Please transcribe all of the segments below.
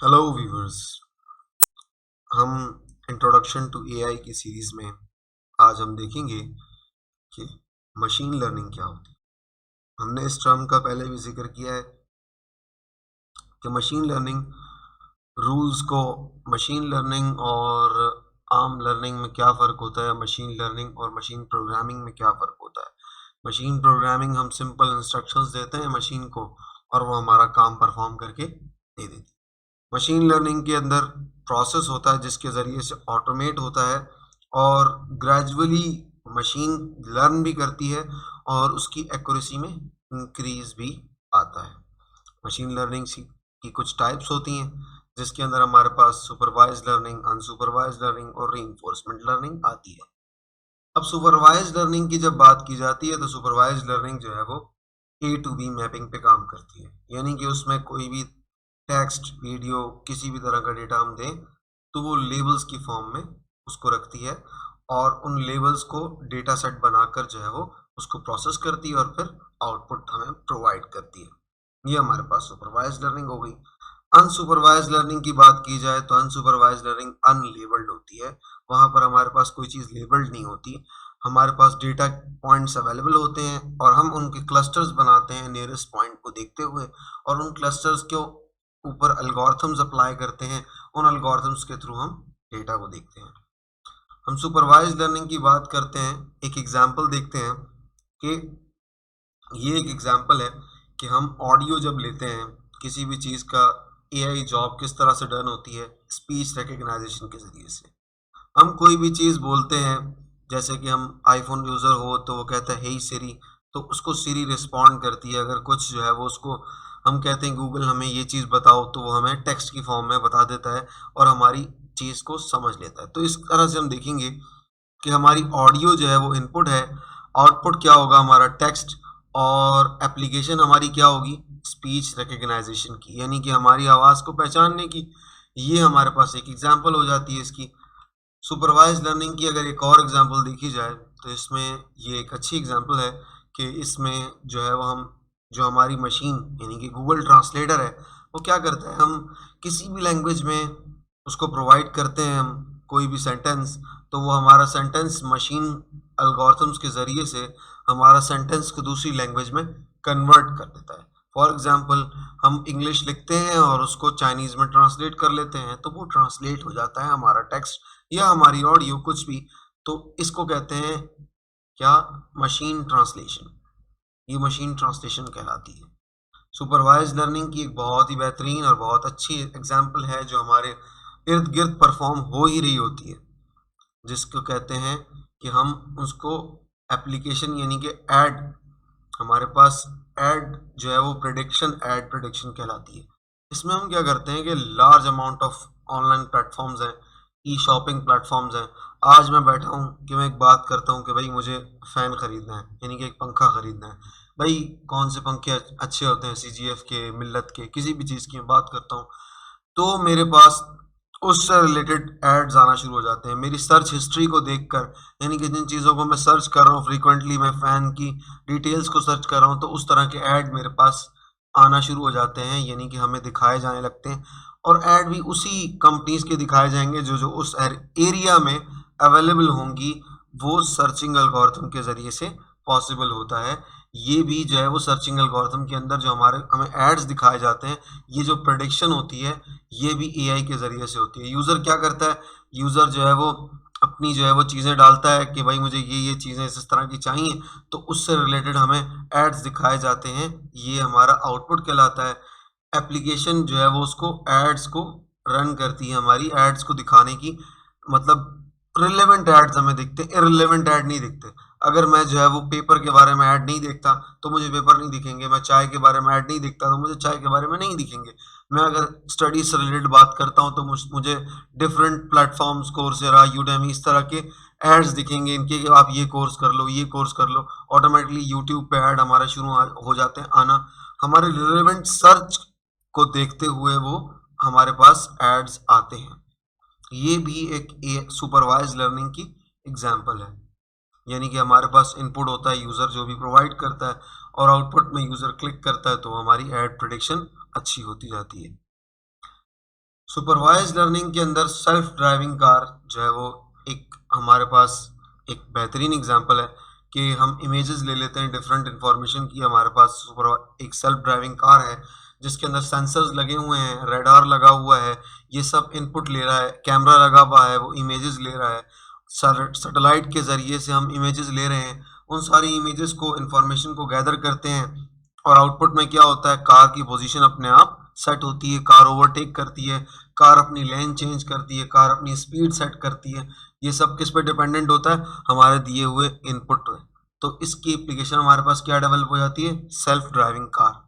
Hello viewers. हम introduction to AI की series में आज हम देखेंगे कि मशीन लर्निंग क्या होती है। हमने इस टर्म का पहले भी जिक्र किया है कि मशीन लर्निंग रूल्स को मशीन लर्निंग और आम लर्निंग में क्या फ़र्क होता है, मशीन लर्निंग और मशीन प्रोग्रामिंग में क्या फ़र्क होता है। मशीन प्रोग्रामिंग हम सिंपल इंस्ट्रक्शंस देते हैं मशीन को और वो हमारा काम परफॉर्म करके दे देती है। मशीन लर्निंग के अंदर प्रोसेस होता है जिसके ज़रिए से ऑटोमेट होता है और ग्रेजुअली मशीन लर्न भी करती है और उसकी एक्यूरेसी में इंक्रीज भी आता है। मशीन लर्निंग की कुछ टाइप्स होती हैं जिसके अंदर हमारे पास सुपरवाइज लर्निंग, अनसुपरवाइज लर्निंग और रीइंफोर्समेंट लर्निंग आती है। अब सुपरवाइज लर्निंग की जब बात की जाती है तो सुपरवाइज लर्निंग जो है वो ए टू बी मैपिंग पे काम करती है, यानी कि उसमें कोई भी टेक्स्ट, वीडियो, किसी भी तरह का डेटा हम दें तो वो लेबल्स की फॉर्म में उसको रखती है और उन लेबल्स को डेटा सेट बनाकर जो है वो उसको प्रोसेस करती है और फिर आउटपुट हमें प्रोवाइड करती है। ये हमारे पास सुपरवाइज लर्निंग हो गई। अनसुपरवाइज लर्निंग की बात की जाए तो अनसुपरवाइज लर्निंग अनलेबल्ड होती है। वहां पर हमारे पास कोई चीज़ लेबल्ड नहीं होती। हमारे पास डेटा पॉइंट्स अवेलेबल होते हैं और हम उनके क्लस्टर्स बनाते हैं नियरेस्ट पॉइंट को देखते हुए और उन क्लस्टर्स के ऊपर एल्गोरिथम्स अप्लाई करते हैं। उन एल्गोरिथम्स के थ्रू हम डेटा को देखते हैं। हम सुपरवाइज लर्निंग की बात करते हैं, एक एग्जांपल देखते हैं कि ये एक एग्जांपल है कि हम ऑडियो जब लेते हैं किसी भी चीज़ का, एआई जॉब किस तरह से डन होती है स्पीच रिकग्नाइजेशन के ज़रिए से। हम कोई भी चीज़ बोलते हैं, जैसे कि हम आईफोन यूज़र हो तो वो कहता है हे सिरी, तो उसको सिरी रिस्पॉन्ड करती है। अगर कुछ जो है वो उसको हम कहते हैं गूगल हमें ये चीज़ बताओ तो वो हमें टेक्स्ट की फॉर्म में बता देता है और हमारी चीज़ को समझ लेता है। तो इस तरह से हम देखेंगे कि हमारी ऑडियो जो है वो इनपुट है, आउटपुट क्या होगा हमारा टेक्स्ट, और एप्लीकेशन हमारी क्या होगी स्पीच रिकग्नाइजेशन की, यानी कि हमारी आवाज़ को पहचानने की। ये हमारे पास एक एग्जांपल हो जाती है इसकी। सुपरवाइज लर्निंग की अगर एक और एग्जांपल देखी जाए तो इसमें ये एक अच्छी एग्जांपल है कि इसमें जो है वो हम जो हमारी मशीन यानी कि गूगल ट्रांसलेटर है वो क्या करता है, हम किसी भी लैंग्वेज में उसको प्रोवाइड करते हैं हम कोई भी सेंटेंस, तो वो हमारा सेंटेंस मशीन अल्गोरिथम्स के ज़रिए से हमारा सेंटेंस को दूसरी लैंग्वेज में कन्वर्ट कर देता है। फॉर एग्जांपल हम इंग्लिश लिखते हैं और उसको चाइनीज़ में ट्रांसलेट कर लेते हैं तो वो ट्रांसलेट हो जाता है हमारा टेक्स्ट या हमारी ऑडियो कुछ भी। तो इसको कहते हैं क्या, मशीन ट्रांसलेशन। ये मशीन ट्रांसलेशन कहलाती है। सुपरवाइज लर्निंग की एक बहुत ही बेहतरीन और बहुत अच्छी एग्जांपल है जो हमारे इर्द गिर्द परफॉर्म हो ही रही होती है, जिसको कहते हैं कि हम उसको एप्लीकेशन यानी कि एड, हमारे पास एड जो है वो प्रेडिक्शन, एड प्रेडिक्शन कहलाती है। इसमें हम क्या करते हैं कि large amount of online platforms हैं, ई शॉपिंग प्लेटफॉर्म्स हैं। आज मैं बैठा हूँ कि मैं एक बात करता हूँ कि भाई मुझे फ़ैन ख़रीदना है, यानी कि एक पंखा ख़रीदना है। भाई कौन से पंखे अच्छे होते हैं, सीजीएफ के, मिल्लत के, किसी भी चीज़ की मैं बात करता हूँ तो मेरे पास उससे रिलेटेड एड्स आना शुरू हो जाते हैं मेरी सर्च हिस्ट्री को देखकर। यानी कि जिन चीज़ों को मैं सर्च कर रहा हूँ फ्रीक्वेंटली, मैं फ़ैन की डिटेल्स को सर्च कर रहा हूँ तो उस तरह के ऐड मेरे पास आना शुरू हो जाते हैं, यानी कि हमें दिखाए जाने लगते हैं। और ऐड भी उसी कंपनीज़ के दिखाए जाएंगे जो जो उस एरिया में अवेलेबल होंगी। वो सर्चिंग एल्गोरिथम के ज़रिए से पॉसिबल होता है। ये भी जो है वो सर्चिंग एल्गोरिथम के अंदर जो हमारे हमें एड्स दिखाए जाते हैं, ये जो प्रेडिक्शन होती है ये भी एआई के ज़रिए से होती है। यूज़र क्या करता है, यूज़र जो है वो अपनी जो है वो चीज़ें डालता है कि भाई मुझे ये चीज़ें इस तरह की चाहिए, तो उससे रिलेटेड हमें एड्स दिखाए जाते हैं। ये हमारा आउटपुट कहलाता है। एप्लीकेशन जो है वो उसको एड्स को रन करती है, हमारी एड्स को दिखाने की, मतलब रिलेवेंट एड्स हमें दिखते हैं, इररिलेवेंट ऐड नहीं दिखते। अगर मैं जो है वो पेपर के बारे में ऐड नहीं देखता तो मुझे पेपर नहीं दिखेंगे, मैं चाय के बारे में ऐड नहीं दिखता तो मुझे चाय के बारे में नहीं दिखेंगे। मैं अगर स्टडी से रिलेटेड बात करता हूँ तो मुझे डिफरेंट प्लेटफॉर्म्स, कोर्सेरा, यूडेमी, इस तरह के एड्स दिखेंगे इनके कि आप ये कोर्स कर लो, ये कोर्स कर लो। ऑटोमेटिकली यूट्यूब पे ऐड हमारा शुरू हो जाते हैं आना, हमारे रिलेवेंट सर्च को देखते हुए वो हमारे पास एड्स आते हैं। ये भी एक सुपरवाइज लर्निंग की एग्जाम्पल है, यानी कि हमारे पास इनपुट होता है यूज़र जो भी प्रोवाइड करता है और आउटपुट में यूज़र क्लिक करता है तो हमारी एड प्रेडिक्शन अच्छी होती जाती है। सुपरवाइज लर्निंग के अंदर सेल्फ ड्राइविंग कार जो है वो एक हमारे पास एक बेहतरीन एग्जांपल है कि हम इमेजेस ले लेते हैं डिफरेंट इंफॉर्मेशन की। हमारे पास सुपर एक सेल्फ ड्राइविंग कार है जिसके अंदर सेंसर्स लगे हुए हैं, रेडार लगा हुआ है, ये सब इनपुट ले रहा है, कैमरा लगा हुआ है, वो इमेजेस ले रहा है, सैटेलाइट के ज़रिए से हम इमेजेस ले रहे हैं, उन सारी इमेजेस को इंफॉर्मेशन को गैदर करते हैं और आउटपुट में क्या होता है, कार की पोजीशन अपने आप सेट होती है, कार ओवरटेक करती है, कार अपनी लेन चेंज करती है, कार अपनी स्पीड सेट करती है। ये सब किस पे डिपेंडेंट होता है, हमारे दिए हुए इनपुट पे। तो इसकी एप्लीकेशन हमारे पास क्या डेवलप हो जाती है, सेल्फ ड्राइविंग कार।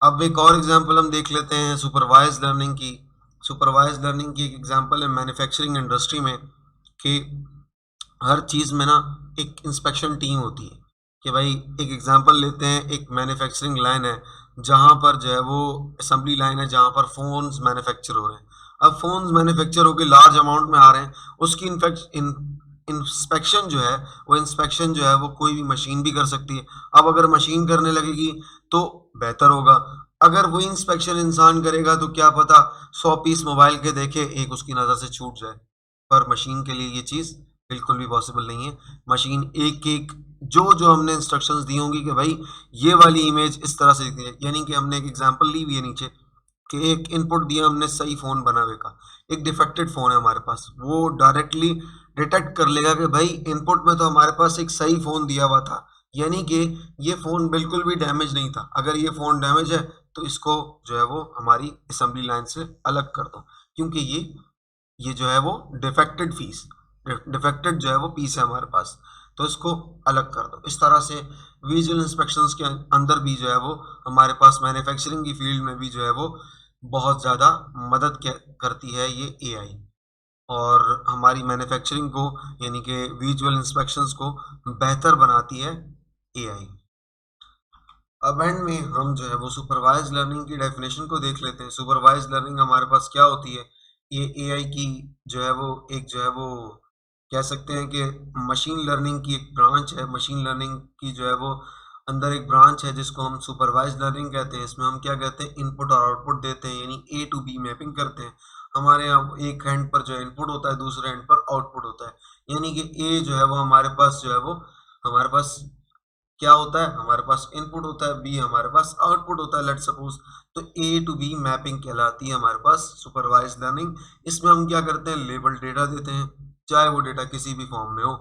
अब एक और एग्जांपल हम देख लेते हैं सुपरवाइज लर्निंग की। सुपरवाइज लर्निंग की एक एग्जांपल है मैन्युफैक्चरिंग इंडस्ट्री में कि हर चीज़ में ना एक इंस्पेक्शन टीम होती है कि भाई एक एग्जांपल लेते हैं, एक मैन्युफैक्चरिंग लाइन है जहाँ पर जो है वो असेंबली लाइन है जहाँ पर फ़ोन्स मैन्युफैक्चर हो रहे हैं। अब फ़ोन्स मैन्युफैक्चर होकर लार्ज अमाउंट में आ रहे हैं, उसकी इंस्पेक्शन जो है वो कोई भी मशीन भी कर सकती है। अब अगर मशीन करने लगेगी तो बेहतर होगा, अगर वही इंस्पेक्शन इंसान करेगा तो क्या पता 100 पीस मोबाइल के देखे एक उसकी नज़र से छूट जाए। पर मशीन के लिए ये चीज़ बिल्कुल भी पॉसिबल नहीं है। मशीन एक-एक जो हमने इंस्ट्रक्शंस दी होंगी कि भाई ये वाली इमेज इस तरह से दिखती है, यानी कि हमने एक एग्जांपल ली हुई है नीचे कि एक इनपुट दिया हमने सही फ़ोन बनावे का, एक डिफेक्टेड फ़ोन है हमारे पास, वो डायरेक्टली डिटेक्ट कर लेगा कि भाई इनपुट में तो हमारे पास एक सही फ़ोन दिया हुआ था, यानी कि ये फ़ोन बिल्कुल भी डैमेज नहीं था। अगर ये फ़ोन डैमेज है तो इसको जो है वो हमारी असेंबली लाइन से अलग कर दो, क्योंकि ये जो है वो डिफेक्टेड जो है वो पीस है हमारे पास, तो इसको अलग कर दो। इस तरह से विजुअल इंस्पेक्शंस के अंदर भी जो है वो हमारे पास मैन्युफैक्चरिंग की फील्ड में भी जो है वो बहुत ज़्यादा मदद करती है ये एआई, और हमारी मैन्युफैक्चरिंग को यानी कि विजुअल इंस्पेक्शंस को बेहतर बनाती है एआई। अब एंड में हम जो है वो सुपरवाइज लर्निंग की डेफिनेशन को देख लेते हैं। सुपरवाइज लर्निंग हमारे पास क्या होती है, ये एआई की जो है वो एक जो है वो कह सकते हैं कि मशीन लर्निंग की एक ब्रांच है। मशीन लर्निंग की जो है वो अंदर एक ब्रांच है जिसको हम सुपरवाइज लर्निंग कहते हैं। इसमें हम क्या कहते हैं, इनपुट और आउटपुट देते हैं, यानी ए टू बी मैपिंग करते हैं। हमारे यहाँ एक हैंड पर जो है इनपुट होता है, दूसरे हैंड पर आउटपुट होता है, यानी कि ए जो है वो हमारे पास जो है वो हमारे पास क्या होता है, हमारे पास इनपुट होता है, बी हमारे पास आउटपुट होता है, लेट सपोज। तो ए टू बी मैपिंग कहलाती है हमारे पास सुपरवाइज लर्निंग। इसमें हम क्या करते हैं, लेबल डेटा देते हैं, चाहे वो डेटा किसी भी फॉर्म में हो।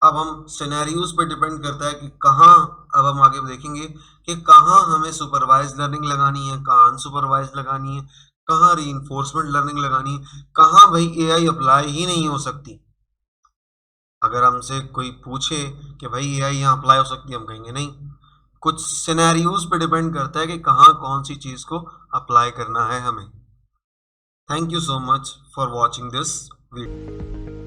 अब हम सिनेरियोज पे डिपेंड करता है कि कहाँ, अब हम आगे देखेंगे कि कहाँ हमें सुपरवाइज लर्निंग लगानी है, कहाँ अनसुपरवाइज लगानी है, कहाँ रीइंफोर्समेंट लर्निंग लगानी है, कहाँ भाई एआई अप्लाई ही नहीं हो सकती। अगर हमसे कोई पूछे कि भाई एआई यहाँ अप्लाई हो सकती है, हम कहेंगे नहीं। कुछ सिनेरियोज पे डिपेंड करता है कि कहाँ कौन सी चीज़ को अप्लाई करना है हमें। Thank you so much for watching this video.